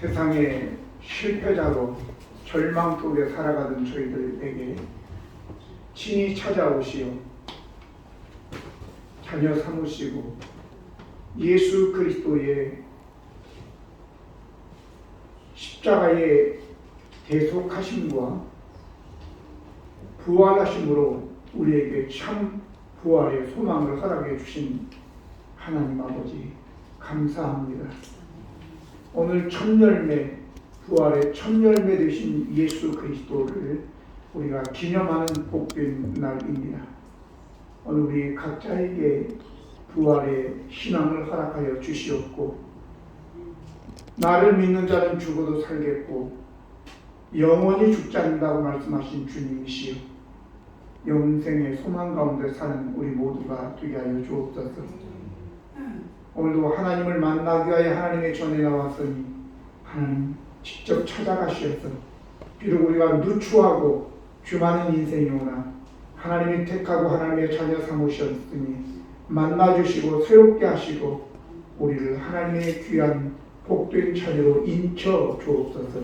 세상의 실패자로 절망 속에 살아가던 저희들에게 친히 찾아오시어 자녀 삼으시고 예수 그리스도의 십자가의 대속하심과 부활하심으로 우리에게 참 부활의 소망을 허락해 주신 하나님 아버지 감사합니다. 오늘 첫 열매, 부활의 첫 열매 되신 예수 그리스도를 우리가 기념하는 복된 날입니다. 오늘 우리 각자에게 부활의 신앙을 허락하여 주시옵고, 나를 믿는 자는 죽어도 살겠고 영원히 죽지 않는다고 말씀하신 주님이시여, 영생의 소망 가운데 사는 우리 모두가 되게 하여 주옵소서. 오늘도 하나님을 만나기 위하여 하나님의 전에 나왔으니 하나님 직접 찾아가시어서, 비록 우리가 누추하고 주많은 인생이오나 하나님이 택하고 하나님의 자녀 삼으셨으니 만나주시고 새롭게 하시고 우리를 하나님의 귀한 복된 자녀로 인쳐 주옵소서.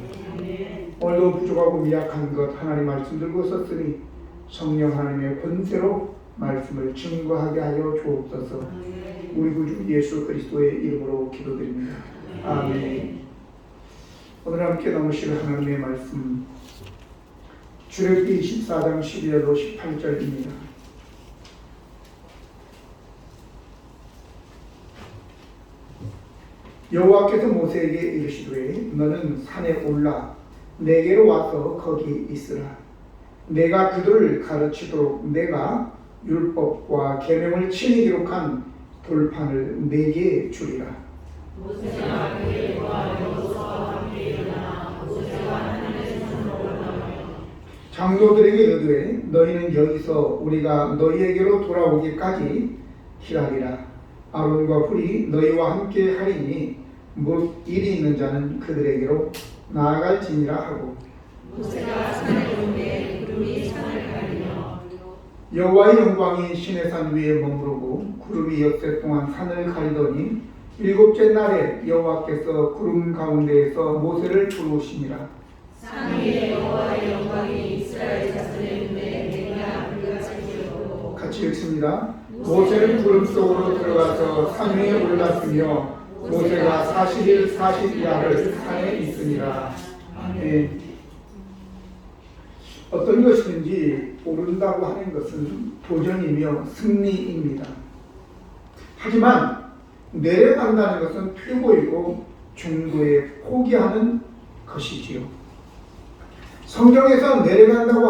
오늘도 부족하고 미약한 것 하나님 말씀 들고 있었으니 성령 하나님의 권세로 말씀을 증거하게 하여 주옵소서. 우리 구주 예수 그리스도의 이름으로 기도드립니다. 아멘. 오늘 함께 나누실 하나님의 말씀 출애굽기 24장 12절로 18절입니다. 여호와께서 모세에게 이르시되 너는 산에 올라 내게로 와서 거기 있으라. 내가 그들을 가르치도록 내가 율법과 계명을 친히 기록한 돌판을 내게 주리라. 모세가 그들과 여호수아와 함께 일어나 모세가 하나님의 손을 올라가며 장로들에게 이르되 너희는 여기서 우리가 너희에게로 돌아오기까지 기다리라. 아론과 훌이 너희와 함께 하리니 못 일이 있는 자는 그들에게로 나아갈지니라 하고, 모세가 산에 오르되 구름이 산을 가리며 여호와의 영광이 시내 산 위에 머무르고 구름이 엿새 동안 산을 가리더니 일곱째 날에 여호와께서 구름 가운데에서 모세를 부르시니라. 산 위에 여호와의 영광이 이스라엘 자손의 눈에 내가 불같이 보였고. 같이 읽습니다. 모세는 구름 속으로 들어가서 산 위에 올랐으며 모세가 40일 40야를 산에 있으니라. 아멘. 어떤 것이든지 오른다고 하는 것은 도전이며 승리입니다. 하지만 내려간다는 것은 퇴보이고 중도에 포기하는 것이지요. 성경에서 내려간다고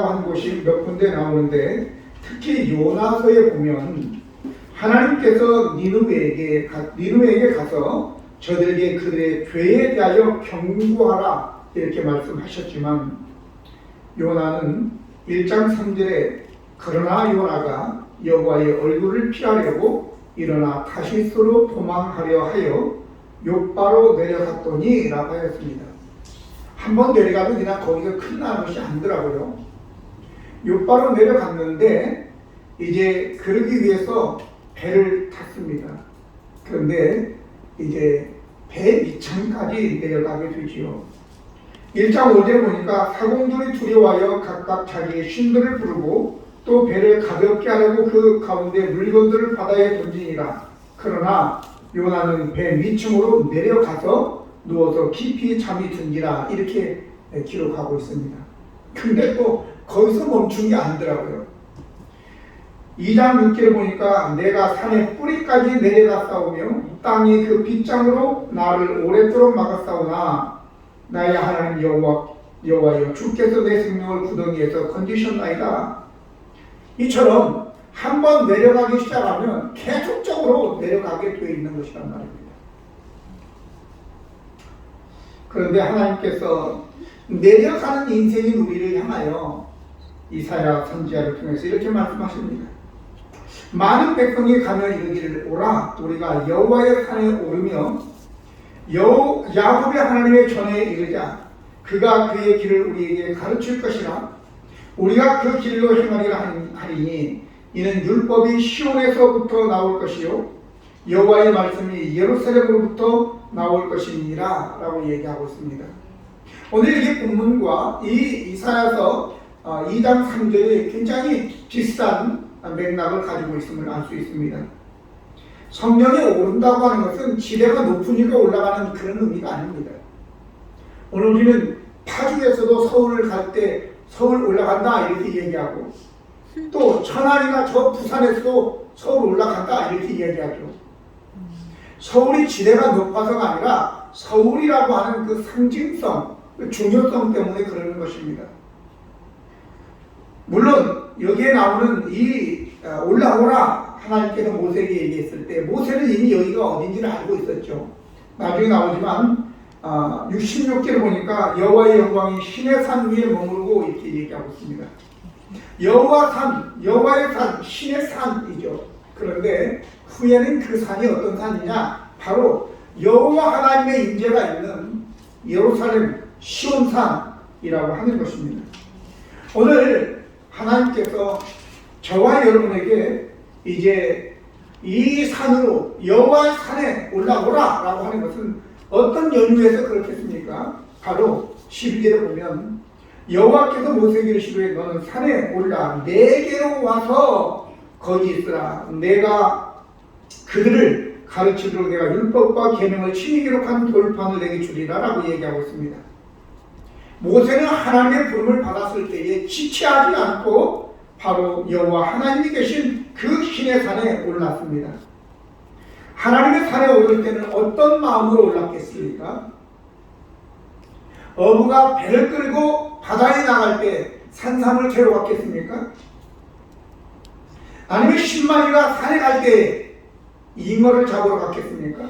한 곳이 몇 군데 나오는데, 특히 요나서에 보면 하나님께서 니느웨에게 가서 저들에게 그들의 죄에 대하여 경고하라 이렇게 말씀하셨지만, 요나는 1장 3절에 그러나 요나가 여호와의 얼굴을 피하려고 일어나 타시스로 도망하려 하여 욥바로 내려갔더니 라고 하였습니다. 한번 내려가면 그냥 거기서 큰일 나는 것이 아니더라고요. 욥바로 내려갔는데 이제 그러기 위해서 배를 탔습니다. 그런데 이제 배 밑창까지 내려가게 되지요. 1장 5절에 보니까 사공들이 두려워하여 각각 자기의 신들을 부르고 또 배를 가볍게 하려고 그 가운데 물건들을 바다에 던지니라. 그러나 요나는 배 밑층으로 내려가서 누워서 깊이 잠이 든지라 이렇게 기록하고 있습니다. 근데 또 거기서 멈춘 게 아니더라고요. 2장 6절에 보니까 내가 산의 뿌리까지 내려갔사오며 땅이 그 빗장으로 나를 오랫도록 막았사오나 나의 하나님 여호와여 주께서 내 생명을 구덩이에서 건지셨나이다. 이처럼 한번 내려가기 시작하면 계속적으로 내려가게 되어 있는 것이란 말입니다. 그런데 하나님께서 내려가는 인생인 우리를 향하여 이사야 선지자를 통해서 이렇게 말씀하십니다. 많은 백성이 가며 이르기를 오라, 우리가 여호와의 산에 오르며 야곱의 하나님의 전에 이르자. 그가 그의 길을 우리에게 가르칠 것이라. 우리가 그 길로 행하리라 하리니 이는 율법이 시온에서부터 나올 것이요 여호와의 말씀이 예루살렘으로부터 나올 것이니라 라고 얘기하고 있습니다. 오늘 이 본문과 이 이사야서 2장 3절이 굉장히 비슷한 맥락을 가지고 있음을 알 수 있습니다. 성령이 오른다고 하는 것은 지대가 높으니까 올라가는 그런 의미가 아닙니다. 오늘 우리는 파주에서도 서울을 갈 때 서울 올라간다 이렇게 얘기하고, 또 천안이나 저 부산에서도 서울 올라간다 이렇게 얘기하죠. 서울이 지대가 높아서가 아니라 서울이라고 하는 그 상징성, 그 중요성 때문에 그러는 것입니다. 물론 여기에 나오는 이 올라오라 하나님께서 모세에게 얘기했을 때 모세는 이미 여기가 어딘지를 알고 있었죠. 나중에 나오지만 66절을 보니까 여호와의 영광이 신의 산 위에 머무르고 이렇게 얘기하고 있습니다. 여호와의 산, 신의 산이죠. 그런데 후에는 그 산이 어떤 산이냐? 바로 여호와 하나님의 임재가 있는 예루살렘 시온산이라고 하는 것입니다. 오늘 하나님께서 저와 여러분에게 이제 이 산으로 여호와의 산에 올라오라 라고 하는 것은 어떤 연유에서 그렇겠습니까? 바로 12절에 보면 여호와께서 모세에게 이르시되 너는 산에 올라 내게로 와서 거기 있으라. 내가 그들을 가르치도록 내가 율법과 계명을 친히 기록한 돌판을 내게 주리라 라고 얘기하고 있습니다. 모세는 하나님의 부름을 받았을 때에 지체하지 않고 바로 여호와 하나님이 계신 그 신의 산에 올랐습니다. 하나님의 산에 오를 때는 어떤 마음으로 올랐겠습니까? 어부가 배를 끌고 바다에 나갈 때 산삼을 캐러 갔겠습니까? 아니면 신마리가 산에 갈 때 잉어를 잡으러 갔겠습니까?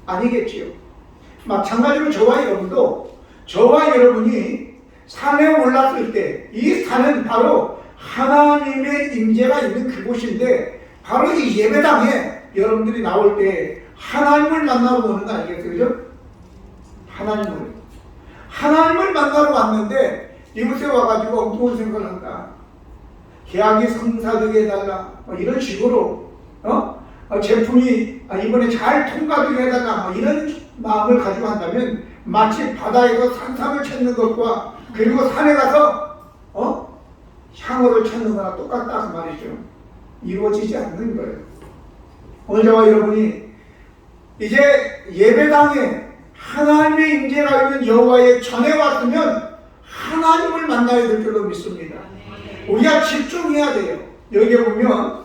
아니겠지요. 마찬가지로 저와 여러분이 산에 올랐을 때 이 산은 바로 하나님의 임재가 있는 그곳인데 바로 이 예배당에 여러분들이 나올 때 하나님을 만나러 오는 거 아니겠어요? 그죠? 하나님을 만나러 왔는데 이곳에 와가지고 엉뚱한 생각을 한다. 계약이 성사되게 해달라. 이런 식으로 제품이 이번에 잘 통과되게 해달라. 이런 마음을 가지고 한다면 마치 바다에서 산삼을 찾는 것과 그리고 산에 가서 향어를 찾는 거나 똑같다 그 말이죠. 이루어지지 않는 거예요. 오늘 저와 여러분이 이제 예배당에 하나님의 임재가 있는 여호와의 전에 왔으면 하나님을 만나야 될 줄로 믿습니다. 우리가 집중해야 돼요. 여기에 보면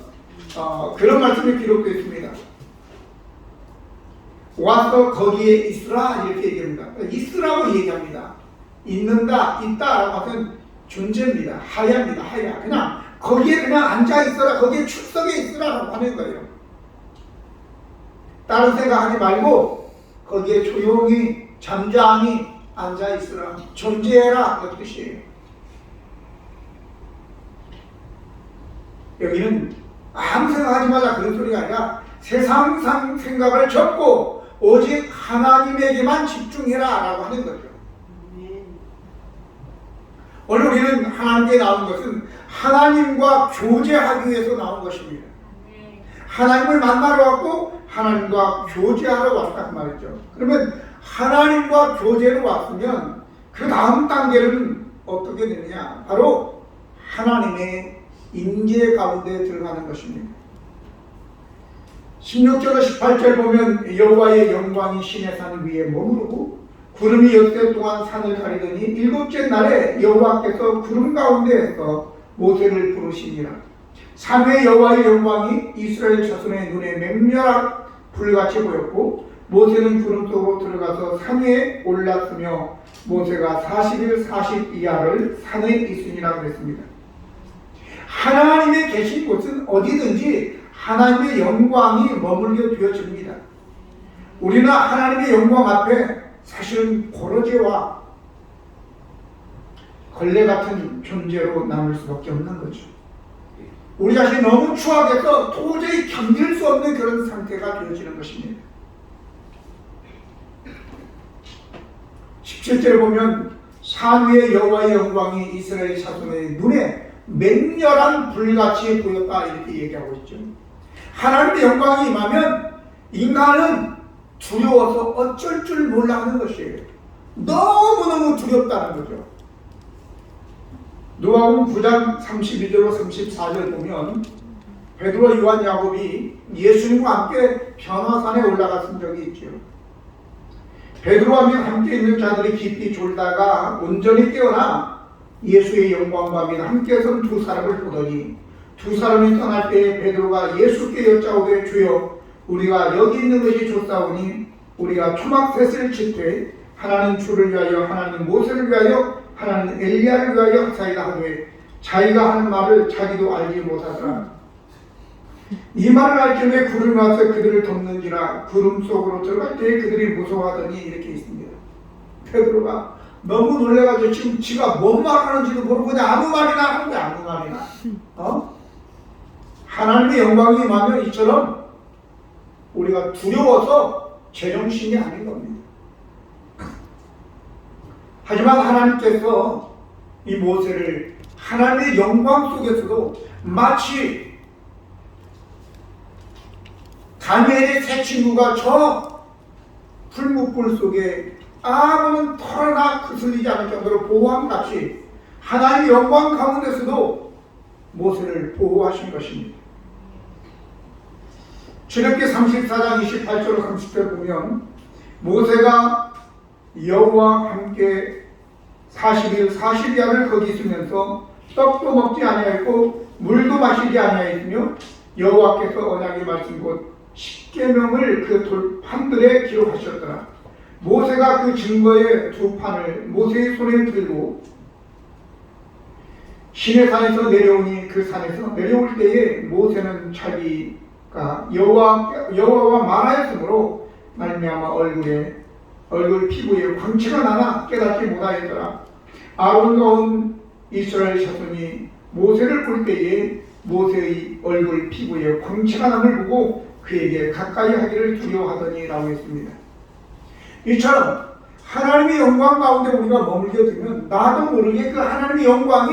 그런 말씀이 기록되어 있습니다. 와서 거기에 있으라 이렇게 얘기합니다. 있으라고 얘기합니다. 있는다, 있다라고 하는 존재입니다. 하야입니다. 하야. 그냥 거기에 그냥 앉아 있어라, 거기에 출석해 있으라라고 하는 거예요. 다른 생각하지 말고 거기에 조용히 잠잠히 앉아 있으라, 존재해라 그 뜻이에요. 여기는 아무 생각하지 말라 그런 소리가 아니라 세상 생각을 접고 오직 하나님에게만 집중해라 라고 하는 거죠. 오늘 우리는 하나님께 나온 것은 하나님과 교제하기 위해서 나온 것입니다. 하나님을 만나러 왔고 하나님과 교제하러 왔다 그 말이죠. 그러면 하나님과 교제로 왔으면 그 다음 단계는 어떻게 되느냐? 바로 하나님의 임재 가운데 들어가는 것입니다. 16절과 18절 보면 여호와의 영광이 신의 산 위에 머무르고 구름이 엿새 동안 산을 가리더니 일곱째 날에 여호와께서 구름 가운데에서 모세를 부르시니라. 산 위에 여호와의 영광이 이스라엘 자손의 눈에 맹렬한 불같이 보였고 모세는 구름 속으로 들어가서 산 위에 올랐으며 모세가 40일 40이하를 산에 있으니라 그랬습니다. 하나님의 계신 곳은 어디든지 하나님의 영광이 머물게 되어집니다. 우리는 하나님의 영광 앞에 사실은 고로쇠와 걸레 같은 존재로 남을 수밖에 없는 거죠. 우리 자신이 너무 추악해서 도저히 견딜 수 없는 그런 상태가 되어지는 것입니다. 17절에 보면 산 위에 여호와의 영광이 이스라엘 자손의 눈에 맹렬한 불같이 보였다 이렇게 얘기하고 있죠. 하나님의 영광이 임하면 인간은 두려워서 어쩔 줄 몰라 하는 것이에요. 너무너무 두렵다는 거죠. 누가복음 9장 32절로 34절 보면 베드로, 요한, 야곱이 예수님과 함께 변화산에 올라갔은 적이 있죠. 베드로와 함께 있는 자들이 깊이 졸다가 온전히 깨어나 예수의 영광과 및 함께 선 두 사람을 보더니 두 사람이 떠날 때에 베드로가 예수께 여짜오되 주여 우리가 여기 있는 것이 좋사오니 우리가 초막셋을 짓되 하나는 주를 위하여 하나는 모세를 위하여 하나는 엘리야를 위하여 하사이다 하되 자기가 하는 말을 자기도 알지 못하더라. 이 말을 알 경우에 구름이 와서 그들을 덮는지라 구름 속으로 들어갈 때에 그들이 무서워하더니 이렇게 있습니다. 베드로가 너무 놀래가지고 지금 지가 뭔 말하는지도 모르고 그냥 아무 말이나 하는 거야. 아무 말이나. 하나님의 영광이 임하면 이처럼 우리가 두려워서 제정신이 아닌 겁니다. 하지만 하나님께서 이 모세를 하나님의 영광 속에서도 마치 다니엘의 세 친구가 저 풀무불 속에 아무런 털 하나 그슬리지 않을 정도로 보호함같이 하나님의 영광 가운데서도 모세를 보호하신 것입니다. 출애굽기 34장 28절로 30절 보면 모세가 여호와와 함께 40일 40야를 거기 있으면서 떡도 먹지 아니하였고 물도 마시지 아니하였으며 여호와께서 언약의 말씀 곧 십계명을 그 돌판들에 기록하셨더라. 모세가 그 증거의 두 판을 모세의 손에 들고 시내산에서 내려오니 그 산에서 내려올 때에 모세는 자기가 여호와와 말하였으므로 말미암아 얼굴 피부에 광채가 나나 깨닫지 못하였더라. 아론과 온 이스라엘 자손이 모세를 볼 때에 모세의 얼굴 피부에 광채가 남을 보고 그에게 가까이 하기를 두려워하더니 라고 했습니다. 이처럼 하나님의 영광 가운데 우리가 머물게 되면 나도 모르게 그 하나님의 영광이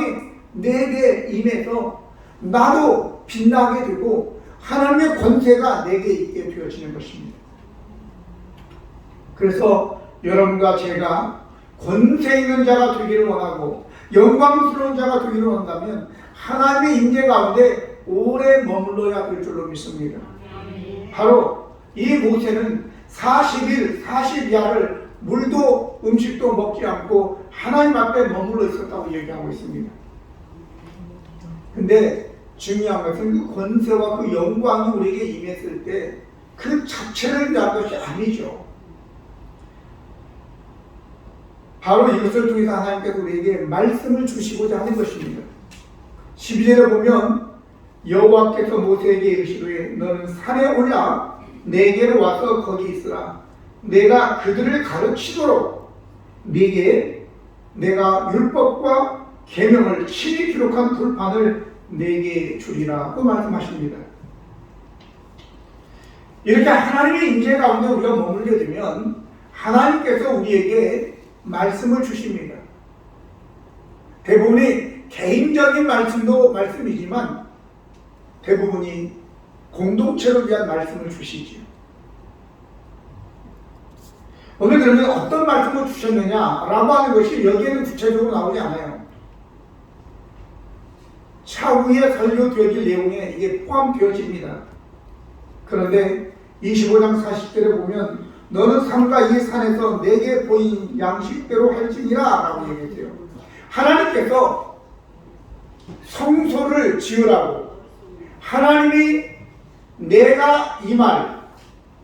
내게 임해서 나도 빛나게 되고 하나님의 권세가 내게 있게 되어지는 것입니다. 그래서 여러분과 제가 권세 있는 자가 되기를 원하고 영광스러운 자가 되기를 원한다면 하나님의 임재 가운데 오래 머물러야 될 줄로 믿습니다. 바로 이 모세는 40일 40야를 물도 음식도 먹지 않고 하나님 앞에 머물러 있었다고 얘기하고 있습니다. 근데 중요한 것은 그 권세와 그 영광이 우리에게 임했을 때 그 자체를 위한 것이 아니죠. 바로 이것을 통해서 하나님께서 우리에게 말씀을 주시고자 하는 것입니다. 12절에 보면 여호와께서 모세에게 이르시되 너는 산에 올라 내게로 와서 거기 있으라. 내가 그들을 가르치도록 네게 내가 율법과 계명을 친히 기록한 돌판을 네게 주리라. 그 말씀하십니다. 이렇게 하나님의 임재 가운데 우리가 머물게 되면 하나님께서 우리에게 말씀을 주십니다. 대부분이 개인적인 말씀도 말씀이지만 대부분이 공동체를 위한 말씀을 주시지요. 오늘 그러면 어떤 말씀을 주셨느냐라고 하는 것이 여기에는 구체적으로 나오지 않아요. 차후에 설교되어질 내용에 이게 포함되어집니다. 그런데 25장 40절에 보면 너는 삼가 이 산에서 내게 보인 양식대로 할지니라 라고 얘기해요. 하나님께서 성소를 지으라고 하나님이 내가 이 말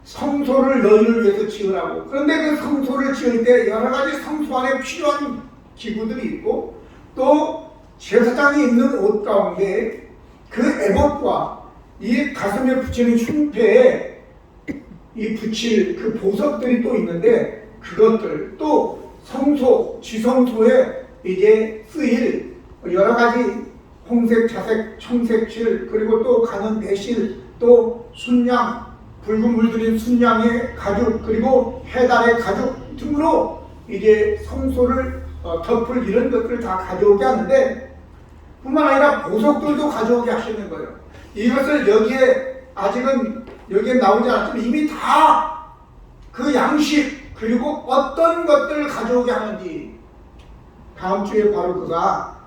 성소를 너희를 위해서 지으라고. 그런데 그 성소를 지을 때 여러 가지 성소 안에 필요한 기구들이 있고 또 제사장이 입는 옷 가운데 그 에봇과 이 가슴에 붙이는 흉패에 이 붙일 그 보석들이 또 있는데 그것들 또 성소, 지성소에 이제 쓰일 여러 가지 홍색, 자색, 청색 실 그리고 또 가는 배실 또 순양, 붉은 물들인 순양의 가죽 그리고 해달의 가죽 등으로 이제 성소를 덮을 이런 것들을 다 가져오게 하는데 뿐만 아니라 보석들도 가져오게 하시는 거예요. 이것을 여기에 아직은 여기에 나오지 않았지만 이미 다 그 양식 그리고 어떤 것들을 가져오게 하는지 다음 주에 바로 그가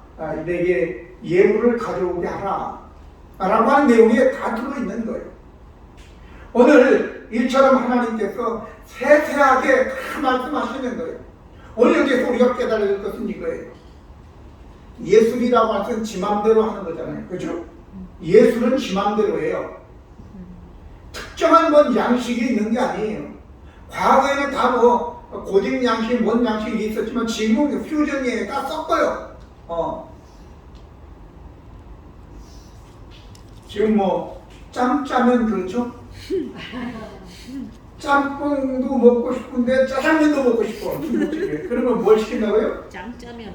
내게 예물을 가져오게 하라 라고 하는 내용이 다 들어있는 거예요. 오늘 이처럼 하나님께서 세세하게 다 말씀하시는 거예요. 오늘 여기서 우리가 깨달아야 될 것은 이거예요. 예술이라고 하는 것은 지 맘대로 하는 거잖아요. 그죠? 예술은 지 맘대로예요. 특정한 뭔 양식이 있는 게 아니에요. 과거에는 다 뭐 고딕 양식, 뭔 양식이 있었지만 지금은 퓨전이에요. 다 섞어요. 지금 뭐 짬짜면 그렇죠? 짬뽕도 먹고 싶은데 짜장면도 먹고 싶어. 중국집에. 그러면 뭘 시킨다고요?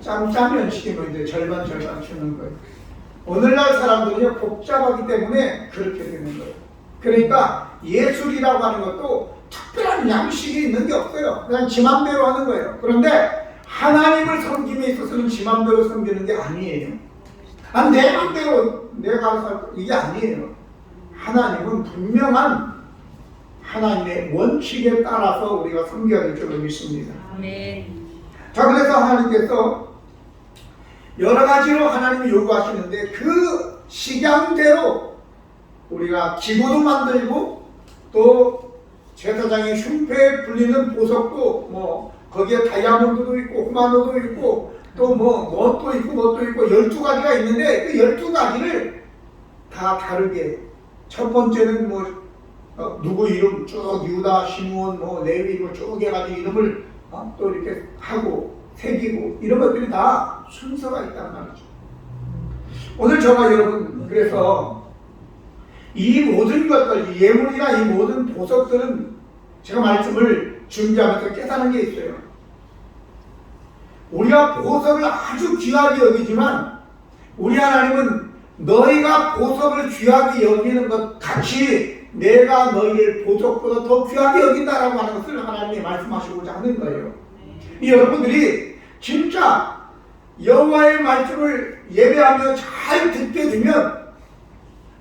짬짜면 시키면 이제 절반 시키는 거예요. 오늘날 사람들이 복잡하기 때문에 그렇게 되는 거예요. 그러니까 예술이라고 하는 것도 특별한 양식이 있는 게 없어요. 그냥 지 맘대로 하는 거예요. 그런데 하나님을 섬김에 있어서는 지 맘대로 섬기는 게 아니에요. 내 맘대로 내가 알아서 할 거, 이게 아니에요. 하나님은 분명한 하나님의 원칙에 따라서 우리가 섬겨야 될 줄로 믿습니다. 아멘. 자, 그래서 하나님께서 여러 가지로 하나님이 요구하시는데 그 식양대로 우리가 기구도 만들고 또 제사장의 흉패에 불리는 보석도 뭐 거기에 다이아몬드도 있고 후마노도 있고 또 뭣도 있고 12가지가 있는데 그 12가지를 다 다르게 첫 번째는 누구 이름 쭉 유다, 시므온, 레위 이름 쭉 해가지고 이름을 또 이렇게 하고 새기고 이런 것들이 다 순서가 있단 말이죠. 오늘 저와 여러분 그래서 이 모든 것들, 이 예물이나 이 모든 보석들은 제가 말씀을 준비하면서 깨달은 게 있어요. 우리가 보석을 아주 귀하게 여기지만 우리 하나님은 너희가 보석을 귀하게 여기는 것 같이 내가 너희를 보석보다 더 귀하게 여긴다라고 하는 것을 하나님이 말씀하시고자 하는 거예요. 여러분들이 진짜 여호와의 말씀을 예배하며 잘 듣게 되면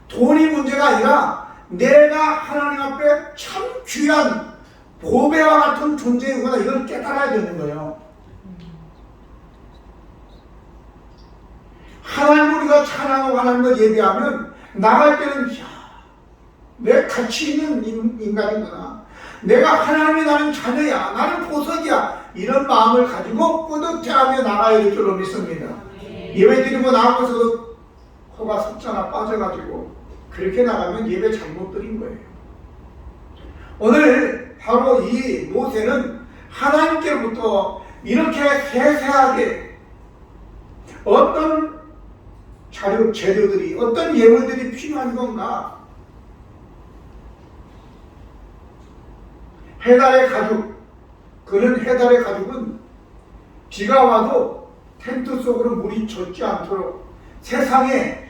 돈이 문제가 아니라 내가 하나님 앞에 참 귀한 보배와 같은 존재이구나 이걸 깨달아야 되는 거예요. 하나님 우리가 찬양하고 하나님을 예배하면 나갈 때는 내 가치 있는 인간이구나. 내가 하나님이 나는 자녀야. 나는 보석이야. 이런 마음을 가지고 뿌듯해하며 나가야 될 줄로 믿습니다. 예배 드리고 나가면서도 코가 섰잖아 빠져가지고 그렇게 나가면 예배 잘못 드린 거예요. 오늘 바로 이 모세는 하나님께로부터 이렇게 세세하게 어떤 재료들이 어떤 예물들이 필요한 건가? 해달의 가죽, 그런 해달의 가죽은 비가 와도 텐트 속으로 물이 젖지 않도록 세상에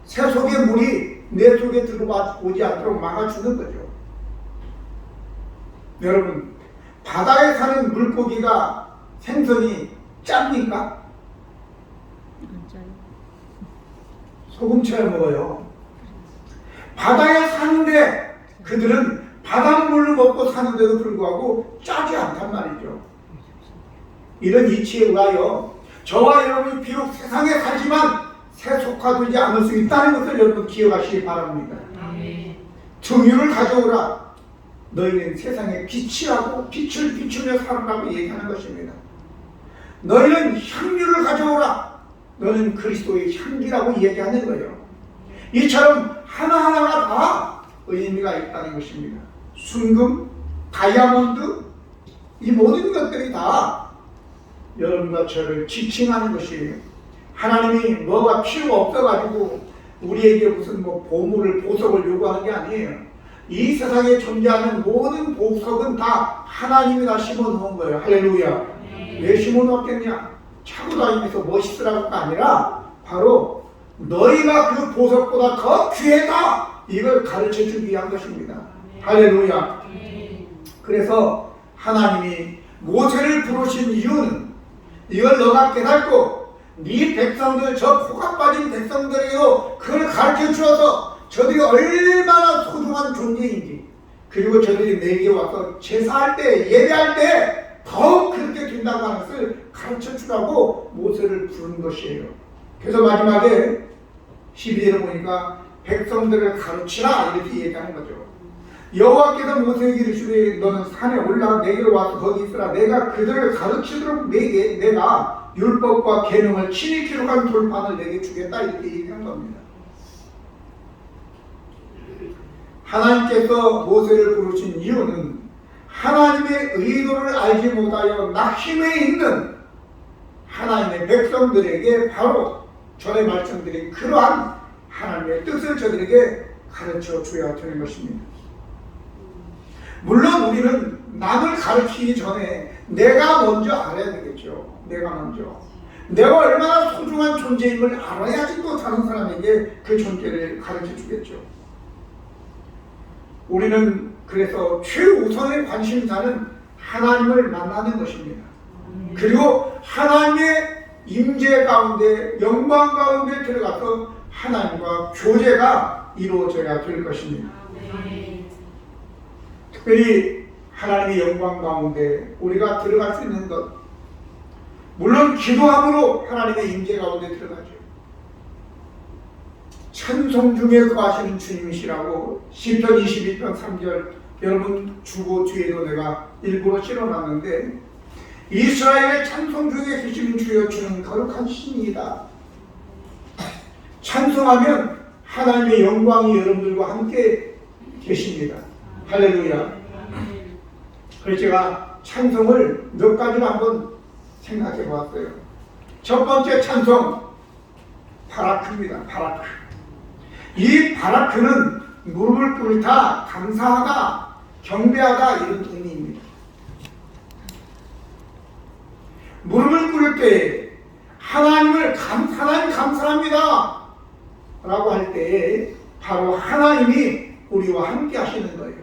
세속의 물이 내 속에 들어오지 않도록 막아주는 거죠. 여러분, 바다에 사는 물고기가 생선이 짭니까? 소금쳐야 먹어요. 바다에 사는데 그들은 바닷물을 먹고 사는데도 불구하고 짜지 않단 말이죠. 이런 이치에 의하여 저와 여러분이 비록 세상에 살지만 세속화되지 않을 수 있다는 것을 여러분 기억하시기 바랍니다. 정의를 가져오라. 너희는 세상에 빛이라고 빛을 비추며 살아라고 얘기하는 것입니다. 너희는 향유를 가져오라. 너는 그리스도의 향기라고 얘기하는 거예요. 이처럼 하나하나가 다 의미가 있다는 것입니다. 순금, 다이아몬드, 이 모든 것들이 다 여러분과 저를 지칭하는 것이에요. 하나님이 뭐가 필요 없어가지고 우리에게 무슨 보물을, 보석을 요구하는 게 아니에요. 이 세상에 존재하는 모든 보석은 다 하나님이 다 심어놓은 거예요. 할렐루야. 왜 심어놓았겠냐? 차고 다니면서 멋있으라고가 아니라 바로 너희가 그 보석보다 더 귀하다 이걸 가르쳐주기 위한 것입니다. 할렐루야. 그래서 하나님이 모세를 부르신 이유는 이걸 너가 깨닫고 네 백성들 저 코가 빠진 백성들에게도 그걸 가르쳐 주어서 저들이 얼마나 소중한 존재인지, 그리고 저들이 내게 와서 제사할 때, 예배할 때 더욱 그렇게 된다고 하는 것을 가르쳐 주라고 모세를 부른 것이에요. 그래서 마지막에 12절을 보니까 백성들을 가르치라 이렇게 얘기하는 거죠. 여호와께서 모세에게 이르시되 너는 산에 올라 내게로 와서 거기 있으라. 내가 그들을 가르치도록 내가 율법과 계명을 친히 기록한 돌판을 내게 주겠다 이렇게 얘기한 겁니다. 하나님께서 모세를 부르신 이유는 하나님의 의도를 알지 못하여 낙심해 있는 하나님의 백성들에게 바로 전에 말씀드린 그러한 하나님의 뜻을 저들에게 가르쳐 줘야 되는 것입니다. 물론 우리는 남을 가르치기 전에 내가 먼저 알아야 되겠죠. 내가 얼마나 소중한 존재임을 알아야지 또 다른 사람에게 그 존재를 가르쳐 주겠죠. 우리는 그래서 최우선의 관심사는 하나님을 만나는 것입니다. 그리고 하나님의 임재 가운데, 영광 가운데 들어가서 하나님과 교제가 이루어져야 될 것입니다. 특별히 하나님의 영광 가운데 우리가 들어갈 수 있는 것, 물론 기도함으로 하나님의 임재 가운데 들어가죠. 찬송 중에 거하시는 주님이시라고 시편 22편 3절 여러분 주고 뒤에도 내가 일부러 실어놨는데, 이스라엘의 찬송 중에 계시는 주여 주는 거룩한 신이다. 찬송하면 하나님의 영광이 여러분들과 함께 계십니다. 할렐루야. 그래서 제가 찬송을 몇 가지로 한번 생각해 보았어요. 첫 번째 찬송, 바라크입니다. 바라크. 이 바라크는 무릎을 꿇다, 감사하다, 경배하다 이런 의미입니다. 무릎을 꿇을 때 하나님 감사합니다 라고 할 때에 바로 하나님이 우리와 함께 하시는 거예요.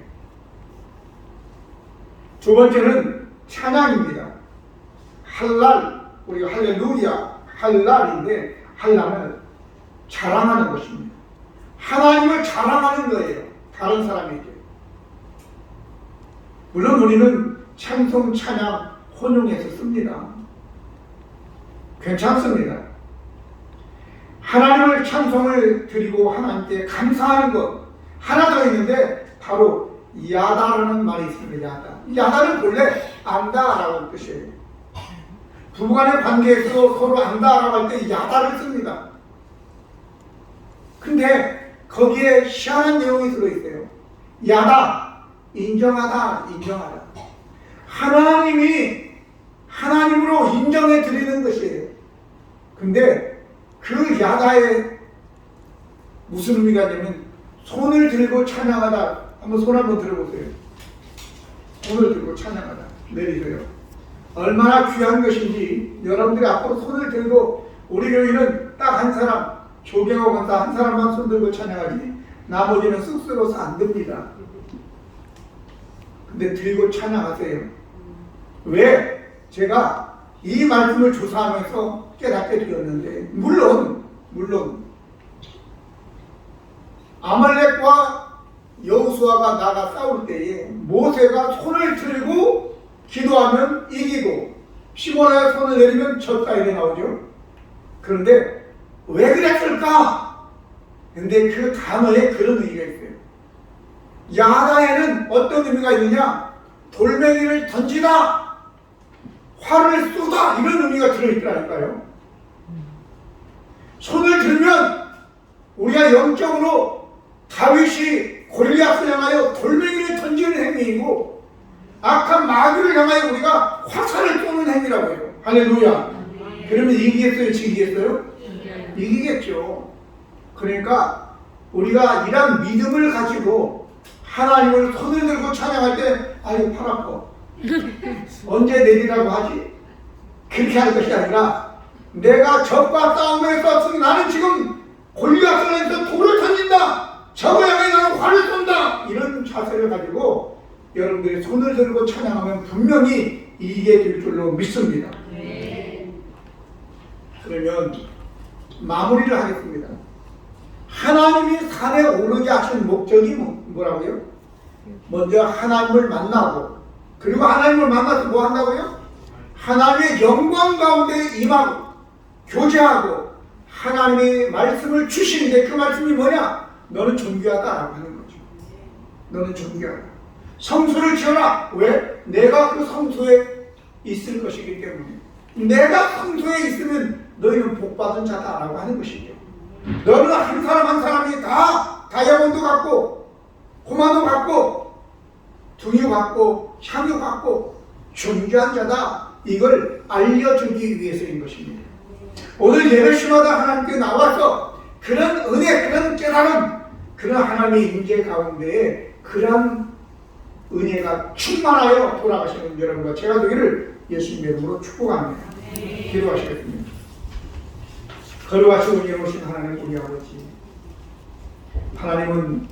두 번째는 찬양입니다. 할랄, 우리가 할렐루야, 할랄인데 할랄은 자랑하는 것입니다. 하나님을 자랑하는 거예요. 다른 사람에게. 물론 우리는 찬송, 찬양 혼용해서 씁니다. 괜찮습니다. 하나님을 찬송을 드리고 하나님께 감사하는 것 하나 더 있는데 바로 야다라는 말이 있습니다. 야다는 본래 안다라는 뜻이에요. 부부간의 관계에서 서로 안다라고 할 때 야다를 씁니다. 근데 거기에 희한한 내용이 들어있어요. 야다, 인정하다. 하나님으로 인정해 드리는 것이에요. 근데 그 야다에 무슨 의미가 되면 손을 들고 찬양하다. 한번 손 한번 들어보세요. 손을 들고 찬양하다. 내리세요. 얼마나 귀한 것인지 여러분들이 앞으로 손을 들고, 우리 교회는 딱 한 사람, 조경호 권사 한 사람만 손 들고 찬양하지 나머지는 쑥스러워서 안 됩니다. 근데 들고 찬양하세요. 왜? 제가 이 말씀을 조사하면서 깨닫게 되었는데, 물론 아말렉과 여호수아가 나가 싸울 때에 모세가 손을 들고 기도하면 이기고 피곤하여 손을 내리면 졌다 이렇게 나오죠. 그런데 왜 그랬을까? 근데 그 단어에 그런 의미가 있어요. 야다에는 어떤 의미가 있느냐? 돌멩이를 던지다, 활을 쏘다 이런 의미가 들어있더라니까요. 손을 들면 우리가 영적으로 다윗이 골리앗을 향하여 돌멩이를 던지는 행위이고, 악한 마귀를 향하여 우리가 화살을 쏘는 행위라고 해요. 할렐루야. 그러면 이기겠어요? 지기겠어요? 이기겠죠. 그러니까 우리가 이런 믿음을 가지고 하나님을 손을 들고 찬양할 때 아유 팔 아파 언제 내리라고 하지? 그렇게 할 것이 아니라, 내가 적과 싸움에서 나는 지금 골리앗을 해서 돌을 던진다, 적을 향해 나는 활을 쏜다, 이런 자세를 가지고 여러분들이 손을 들고 찬양하면 분명히 이기게 될 줄로 믿습니다. 그러면 마무리를 하겠습니다. 하나님이 산에 오르게 하신 목적이 뭐라고요? 먼저 하나님을 만나고, 그리고 하나님을 만나서 뭐 한다고요? 하나님의 영광 가운데 임하고 교제하고 하나님의 말씀을 주시는데, 그 말씀이 뭐냐? 너는 존귀하다라고 하는 거죠. 너는 존귀하다. 성소를 지어라. 왜? 내가 그 성소에 있을 것이기 때문에. 내가 성소에 있으면 너희는 복받은 자다라고 하는 것이죠. 너는 한 사람 한 사람이 다 다이아몬드 같고 고마도 같고 등유 같고 향유 같고 존귀한 자다. 이걸 알려주기 위해서인 것입니다. 오늘 예배시마다 하나님께 나와서 그런 은혜, 그런 깨달음, 그런 하나님의 임재 가운데에 그런 은혜가 충만하여 돌아가시는 여러분과 제가 되기를 예수님의 이름으로 축복합니다. 기도하시겠습니다. 거룩하시고 은혜로우신 하나님 우리 아버지, 하나님은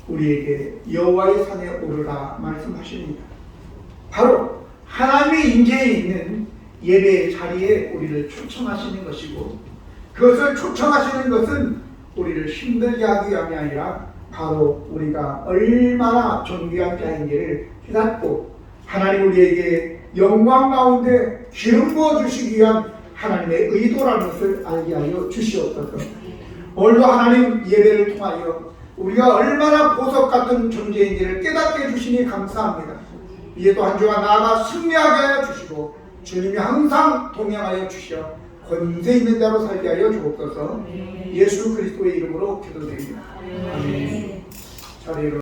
우리에게 여호와의 산에 오르라 말씀하십니다. 바로 하나님의 임재에 있는 예배의 자리에 우리를 초청하시는 것이고, 그것을 초청하시는 것은 우리를 힘들게 하기 위함이 아니라 바로 우리가 얼마나 존귀한 자인지를 깨닫고 하나님 우리에게 영광 가운데 기름 부어 주시기 위한 하나님의 의도라는 것을 알게 하여 주시옵소서. 오늘도 하나님 예배를 통하여 우리가 얼마나 보석 같은 존재인지를 깨닫게 해주시니 감사합니다. 이제 또 한 주간 나아가 승리하게 하여 주시고 주님이 항상 동행하여 주시어 권세 있는 자로 살게 하여 주옵소서. 예수 그리스도의 이름으로 기도드립니다. 아멘. 자리로